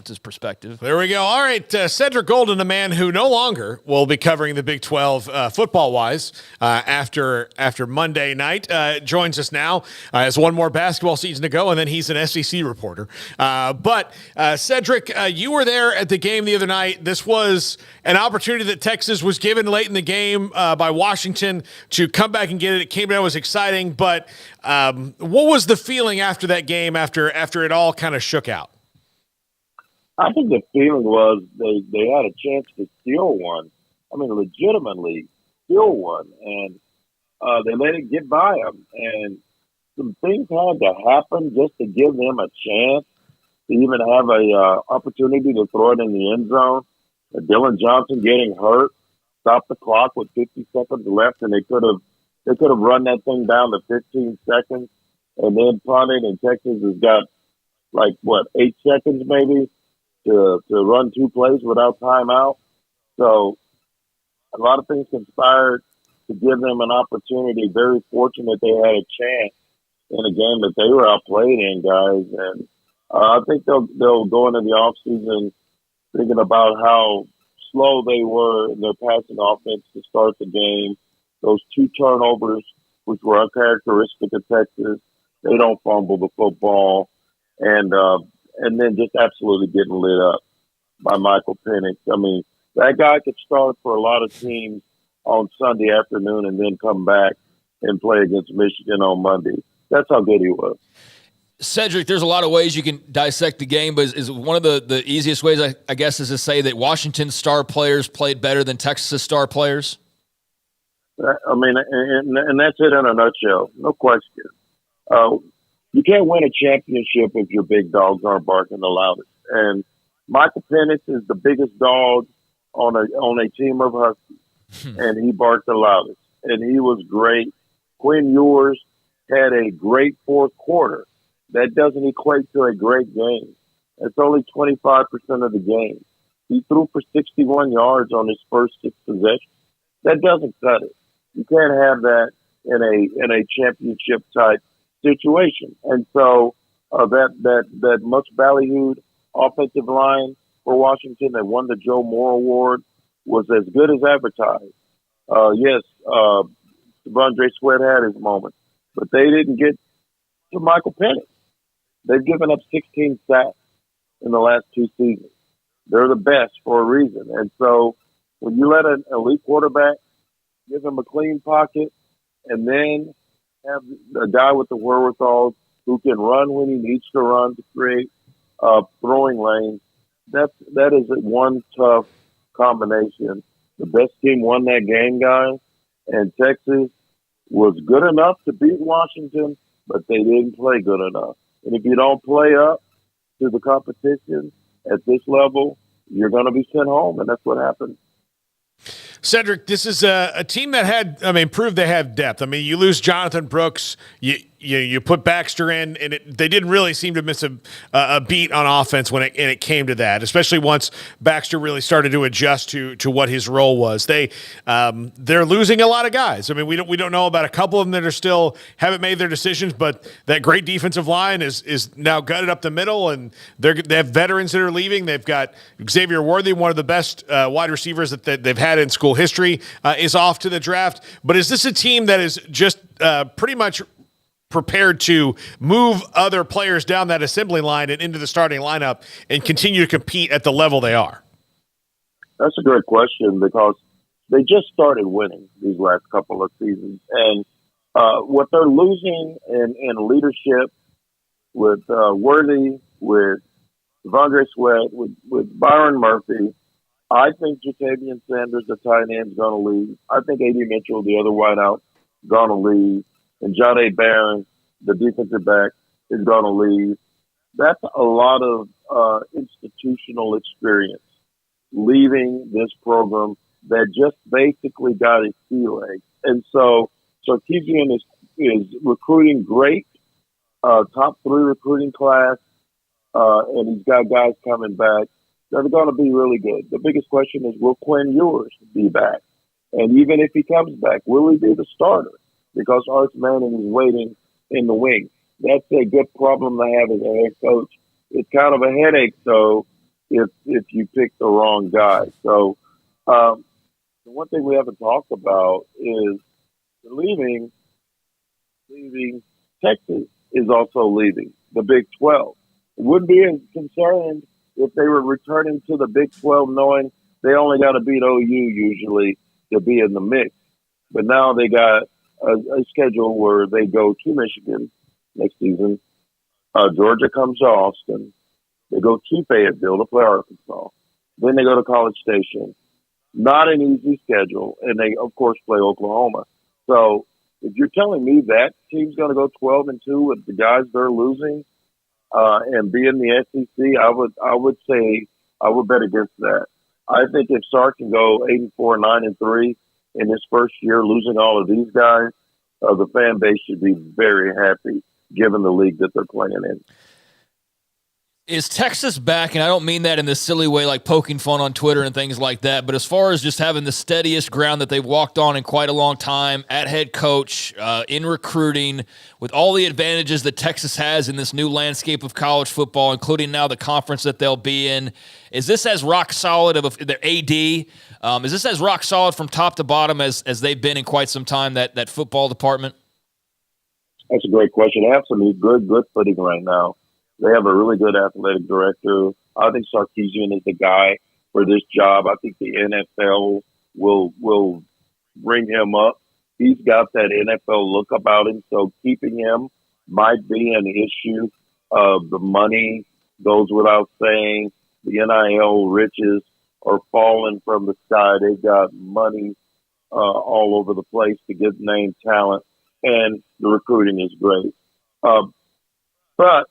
announce's perspective. There we go. All right, Cedric Golden, a man who no longer will be covering the Big 12 football-wise after Monday night, joins us now as one more basketball season to go, and then he's an SEC reporter. But Cedric, you were there at the game the other night. This was an opportunity that Texas was given late in the game by Washington to come back and get it. It came down, it was exciting, but what was the feeling after that game, after it all kind of shook out? I think the feeling was they had a chance to steal one. I mean, legitimately steal one, and they let it get by them. And some things had to happen just to give them a chance to even have a opportunity to throw it in the end zone. Dylan Johnson getting hurt stopped the clock with 50 seconds left, and they could have run that thing down to 15 seconds and then punted. And Texas has got 8 seconds maybe to run 2 plays without timeout. So a lot of things conspired to give them an opportunity. Very fortunate they had a chance in a game that they were outplayed in, guys. And I think they'll go into the offseason thinking about how slow they were in their passing offense to start the game. Those 2 turnovers, which were uncharacteristic of Texas. They don't fumble the football. And then just absolutely getting lit up by Michael Penix. I mean, that guy could start for a lot of teams on Sunday afternoon and then come back and play against Michigan on Monday. That's how good he was. Cedric, there's a lot of ways you can dissect the game, but is one of the easiest ways, I guess, is to say that Washington's star players played better than Texas' star players? I mean, and that's it in a nutshell. No question. You can't win a championship if your big dogs aren't barking the loudest. And Michael Penix is the biggest dog on a team of Huskies, and he barked the loudest. And he was great. Quinn Ewers had a great fourth quarter. That doesn't equate to a great game. It's only 25% of the game. He threw for 61 yards on his first 6 possessions. That doesn't cut it. You can't have that in a championship type situation. And so that much ballyhooed offensive line for Washington that won the Joe Moore Award was as good as advertised. Yes, Devondre Sweat had his moment, but they didn't get to Michael Penix. They've given up 16 sacks in the last 2 seasons. They're the best for a reason. And so when you let an elite quarterback give him a clean pocket and then have a guy with the wherewithal who can run when he needs to run to create throwing lanes, that is one tough combination. The best team won that game, guys, and Texas was good enough to beat Washington, but they didn't play good enough. And if you don't play up to the competition at this level, you're going to be sent home, and that's what happened. Cedric, this is a team that proved they have depth. I mean, you lose Jonathan Brooks, you put Baxter in, and they didn't really seem to miss a beat on offense when it came to that, especially once Baxter really started to adjust to what his role was. They're losing a lot of guys. I mean, we don't know about a couple of them that are still haven't made their decisions, but that great defensive line is now gutted up the middle, and they have veterans that are leaving. They've got Xavier Worthy, one of the best wide receivers that they've had in school history, is off to the draft. But is this a team that is just pretty much prepared to move other players down that assembly line and into the starting lineup and continue to compete at the level they are? That's a great question because they just started winning these last couple of seasons. And what they're losing in leadership with Worthy, with Devondre Sweat, with Byron Murphy, I think Jatavian Sanders, the tight end, is going to leave. I think A.D. Mitchell, the other wideout, is going to leave. And Jahdae Barron, the defensive back, is going to leave. That's a lot of institutional experience leaving this program that just basically got its sea legs. And so Sarkisian is recruiting great, top 3 recruiting class, and he's got guys coming back that are going to be really good. The biggest question is, will Quinn Ewers be back? And even if he comes back, will he be the starter? Because Arch Manning is waiting in the wings. That's a good problem to have as a head coach. It's kind of a headache, though, if you pick the wrong guy. So the one thing we haven't talked about is leaving. Texas is also leaving the Big 12. It wouldn't be as concerned if they were returning to the Big 12, knowing they only got to beat OU usually to be in the mix. But now they got a schedule where they go to Michigan next season. Georgia comes to Austin. They go to Fayetteville to play Arkansas. Then they go to College Station. Not an easy schedule. And they, of course, play Oklahoma. So if you're telling me that team's going to go 12-2 with the guys they're losing and be in the SEC, I would say I would bet against that. I think if Sark can go 8-4, 9-3 in his first year, losing all of these guys, the fan base should be very happy given the league that they're playing in. Is Texas back? And I don't mean that in this silly way like poking fun on Twitter and things like that, but as far as just having the steadiest ground that they've walked on in quite a long time at head coach, in recruiting, with all the advantages that Texas has in this new landscape of college football, including now the conference that they'll be in, is this as rock solid of their AD? Is this as rock solid from top to bottom as they've been in quite some time, that football department? That's a great question. They have some good footing right now. They have a really good athletic director. I think Sarkisian is the guy for this job. I think the NFL will bring him up. He's got that NFL look about him, so keeping him might be an issue. The money goes without saying. The NIL riches are falling from the sky. They've got money all over the place to get name talent, and the recruiting is great. But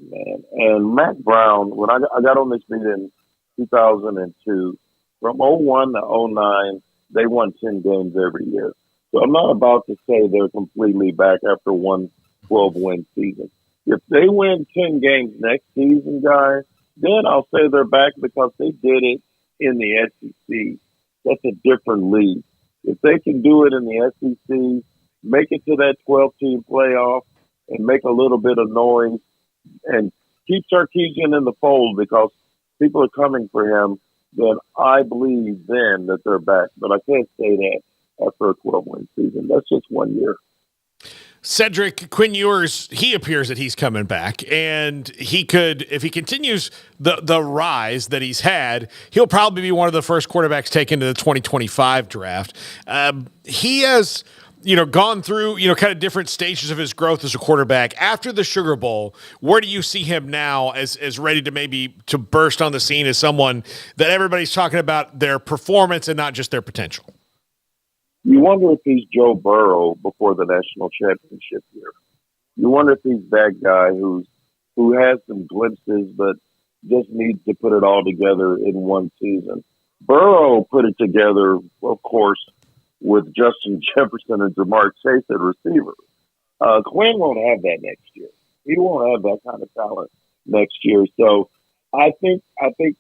man. And Mac Brown, when I got on this beat in 2002, from 01 to 09, they won 10 games every year. So I'm not about to say they're completely back after one 12-win season. If they win 10 games next season, guys, then I'll say they're back because they did it in the SEC. That's a different league. If they can do it in the SEC, make it to that 12-team playoff, and make a little bit of noise, and keep Sarkisian in the fold because people are coming for him, then I believe then that they're back. But I can't say that after a 12-win season. That's just 1 year. Cedric, Quinn Ewers, he appears that he's coming back, and he could, if he continues the rise that he's had, he'll probably be one of the first quarterbacks taken to the 2025 draft. He has gone through, kind of different stages of his growth as a quarterback. After the Sugar Bowl, where do you see him now as ready to maybe to burst on the scene as someone that everybody's talking about their performance and not just their potential? You wonder if he's Joe Burrow before the national championship year. You wonder if he's that guy who has some glimpses but just needs to put it all together in one season. Burrow put it together, of course, with Justin Jefferson and Jamar Chase at receiver. Quinn won't have that next year. He won't have that kind of talent next year. So I think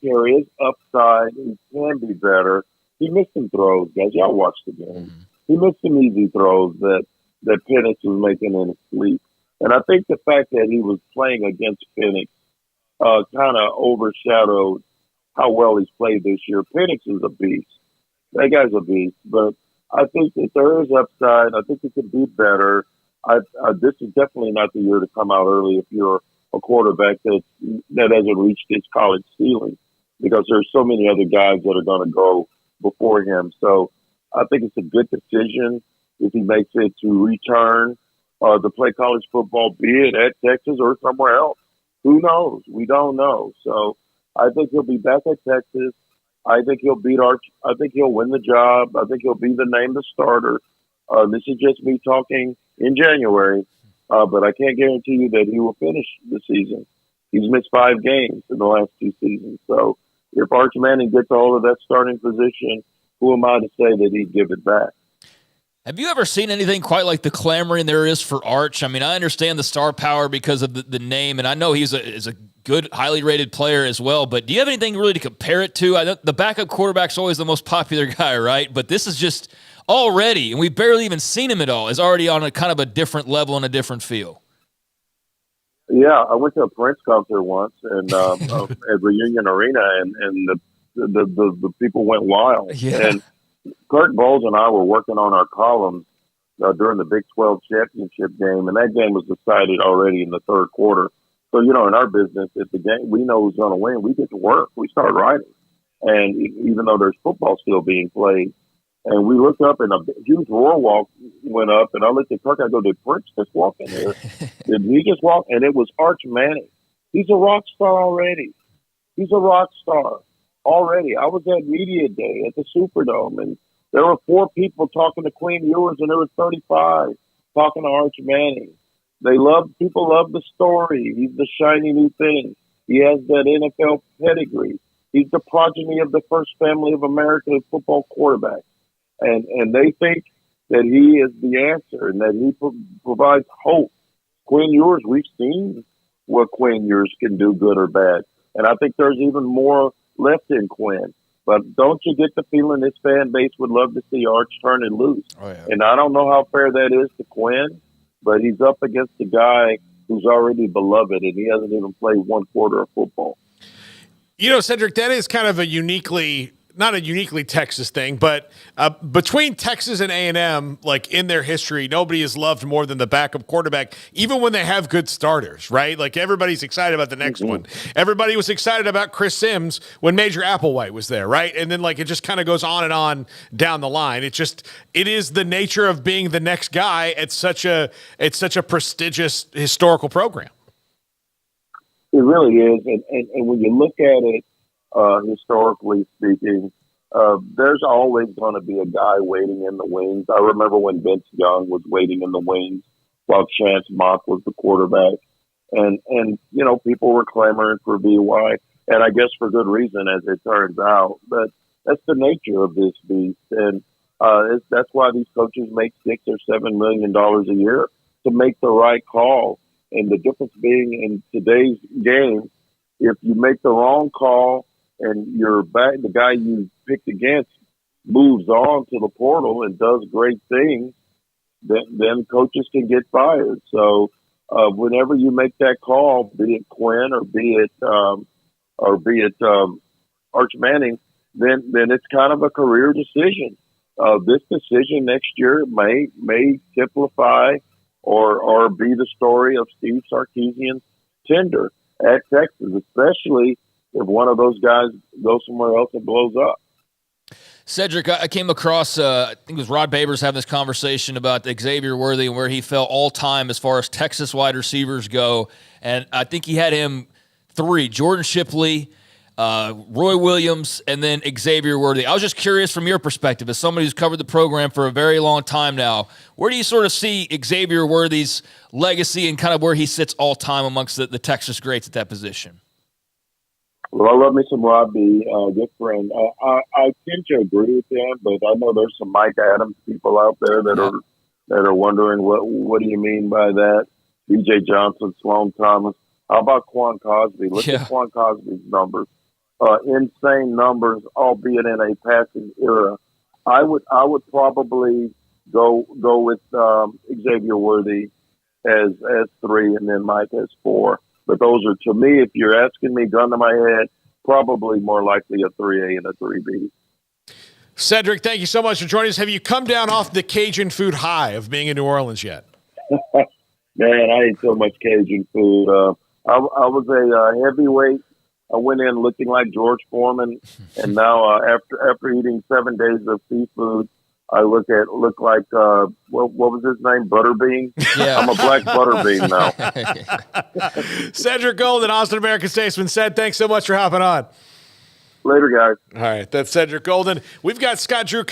there is upside. He can be better. He missed some throws, guys. Y'all watched the game. Mm-hmm. He missed some easy throws that Penix was making in his sleep. And I think the fact that he was playing against Penix kind of overshadowed how well he's played this year. Penix is a beast. That guy's a beast. But I think that there is upside. I think he can be better. This is definitely not the year to come out early if you're a quarterback that hasn't reached his college ceiling, because there's so many other guys that are going to go before him. So I think it's a good decision if he makes it to return to play college football, be it at Texas or somewhere else. Who knows? We don't know. So I think he'll be back at Texas. I think he'll beat Arch. I think he'll win the job. I think he'll be the named starter. This is just me talking in January, but I can't guarantee you that he will finish the season. He's missed 5 games in the last 2 seasons. So if Arch Manning gets all of that starting position, who am I to say that he'd give it back? Have you ever seen anything quite like the clamoring there is for Arch? I mean, I understand the star power because of the name, and I know he's a good, highly rated player as well, but do you have anything really to compare it to? I know the backup quarterback's always the most popular guy, right? But this is just already, and we've barely even seen him at all, is already on a kind of a different level and a different feel. Yeah, I went to a Prince concert once, and at Reunion Arena, and the people went wild. Yeah. And Kurt Bowles and I were working on our columns during the Big 12 championship game, and that game was decided already in the third quarter. So, in our business, if the game we know who's going to win, we get to work. We start writing, and even though there's football still being played, and we looked up, and a huge roar walk went up, and I looked at Kirk. I go, "Did Prince just walk in there? Did he just walk?" And it was Arch Manning. He's a rock star already. He's a rock star already. I was at Media Day at the Superdome, and there were 4 people talking to Quinn Ewers, and there were 35 talking to Arch Manning. People love the story. He's the shiny new thing. He has that NFL pedigree. He's the progeny of the first family of American football quarterbacks. And they think that he is the answer and that he provides hope. Quinn Ewers, we've seen what Quinn Ewers can do, good or bad. And I think there's even more left in Quinn. But don't you get the feeling this fan base would love to see Arch turning loose? Oh, yeah. And I don't know how fair that is to Quinn, but he's up against a guy who's already beloved, and he hasn't even played one quarter of football. Cedric, that is kind of not a uniquely Texas thing, but between Texas and A&M, like in their history, nobody is loved more than the backup quarterback, even when they have good starters, right? Like everybody's excited about the next one. Everybody was excited about Chris Sims when Major Applewhite was there, right? And then it just kind of goes on and on down the line. It is the nature of being the next guy at such a prestigious historical program. It really is, and when you look at it, historically speaking, there's always going to be a guy waiting in the wings. I remember when Vince Young was waiting in the wings while Chance Mock was the quarterback. And people were clamoring for VY, and I guess for good reason, as it turns out. But that's the nature of this beast. And that's why these coaches make $6 or $7 million a year to make the right call. And the difference being in today's game, if you make the wrong call, and the guy you picked against moves on to the portal and does great things, then coaches can get fired. So whenever you make that call, be it Quinn or be it Arch Manning, then it's kind of a career decision. This decision next year may simplify or be the story of Steve Sarkisian's tenure at Texas, especially if one of those guys goes somewhere else and blows up. Cedric, I came across, I think it was Rod Babers having this conversation about Xavier Worthy and where he fell all time as far as Texas wide receivers go. And I think he had him 3, Jordan Shipley, Roy Williams, and then Xavier Worthy. I was just curious from your perspective, as somebody who's covered the program for a very long time now, where do you sort of see Xavier Worthy's legacy and kind of where he sits all time amongst the Texas greats at that position? Well, I love me some Robbie, good friend. I tend to agree with him, but I know there's some Mike Adams people out there that are wondering what do you mean by that? B.J. Johnson, Sloan Thomas. How about Quan Cosby? Look at Quan Cosby's numbers. Insane numbers, albeit in a passing era. I would probably go with Xavier Worthy as 3, and then Mike as 4. But those are, to me, if you're asking me, gun to my head, probably more likely a 3A and a 3B. Cedric, thank you so much for joining us. Have you come down off the Cajun food high of being in New Orleans yet? Man, I ate so much Cajun food. I was a heavyweight. I went in looking like George Foreman, and now after eating 7 days of seafood, I look like what was his name? Butterbean. Yeah. I'm a black Butterbean now. Cedric Golden, Austin American-Statesman. Ced, thanks so much for hopping on. Later, guys. All right, that's Cedric Golden. We've got Scott Drew coming.